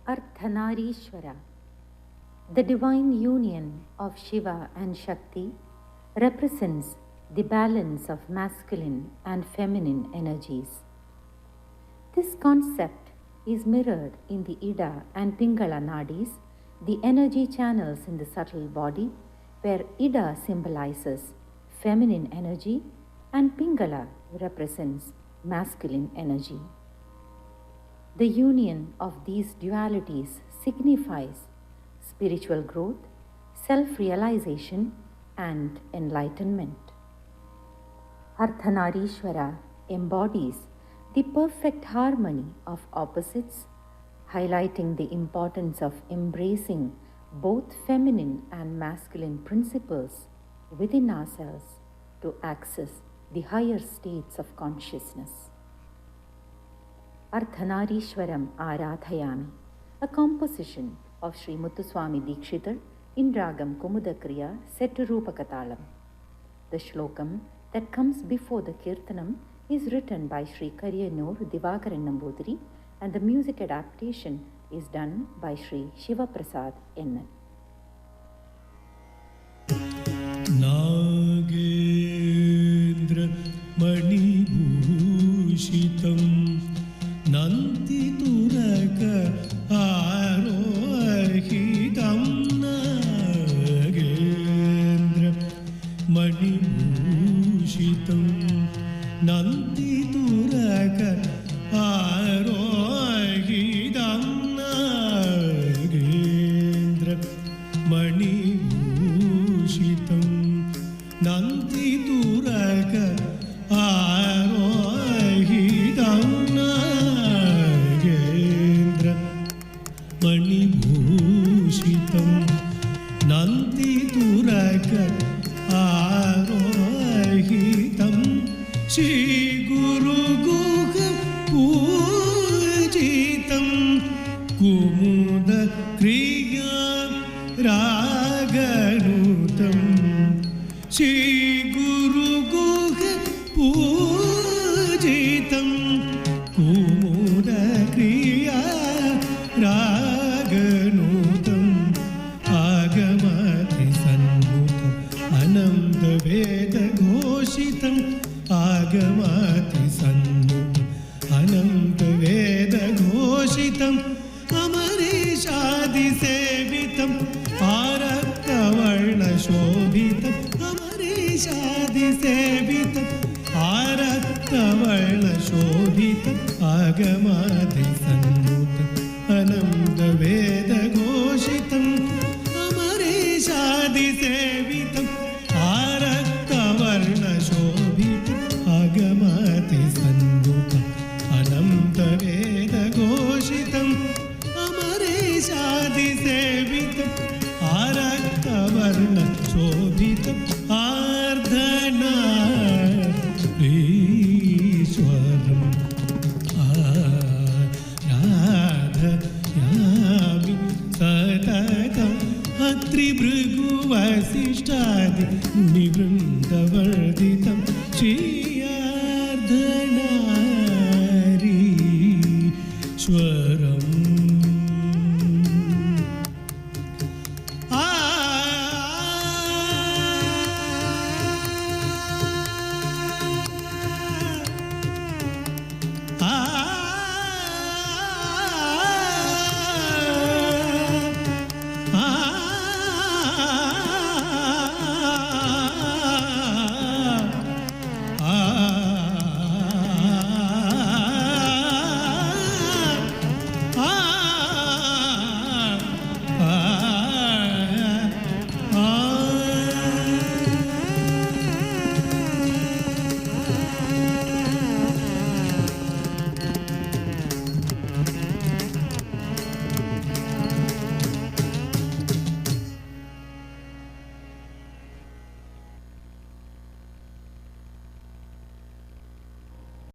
Ardhanarishwara. The divine union of Shiva and Shakti represents the balance of masculine and feminine energies. This concept is mirrored in the Ida and Pingala nadis, the energy channels in the subtle body, where Ida symbolizes feminine energy and Pingala represents masculine energy. The union of these dualities signifies spiritual growth, self-realization, and enlightenment. Ardhanarishwara embodies the perfect harmony of opposites, highlighting the importance of embracing both feminine and masculine principles within ourselves to access the higher states of consciousness. Ardhanarishwaram Aradhayami, a composition of Sri Muthuswami Dikshitar in Ragam Kumudakriya set to Rupakatalam. The shlokam that comes before the Kirtanam is written by Sri Kariyanur Divakaran Nambudiri, and the music adaptation is done by Sri Shiva Prasad N. Nagendra Mani Bhushitam Nanti Turaka Arohitam Nagendra Mani Bhushitam Nanti Turaka Arohitam Nagendra Mani Bhushitam Nanti Turaka Arohitam Nagendra Mani Bhushitam Nanti Turaka Arohitam Shri Guru Guha Pujitam Kumuda Kriya Raganutam Shri Guru Guha Pujitam Kumuda Kriya Raganutam Agamati Sanmutam Ananda Veda Ghoshitam Agamati Sanmutam Ananda Veda Ghoshitam Amarishadi Sevitam Araktavarna Shobhitam Amarishadi Sevitam Araktavarna Shobhitam Agamati Sanmutam Ananda Veda Ghoshitam Amarishadi Sevitam Araktavarna Shobhitam Agamati Sanmutam Ananda Veda Ghoshitam Amarishadi Sevitam Araktavarna Shobhitam Ardhanarishwaram Aradhayami Satatam Atri Bhrigu Vasishtadi Munivrindavarditam Shri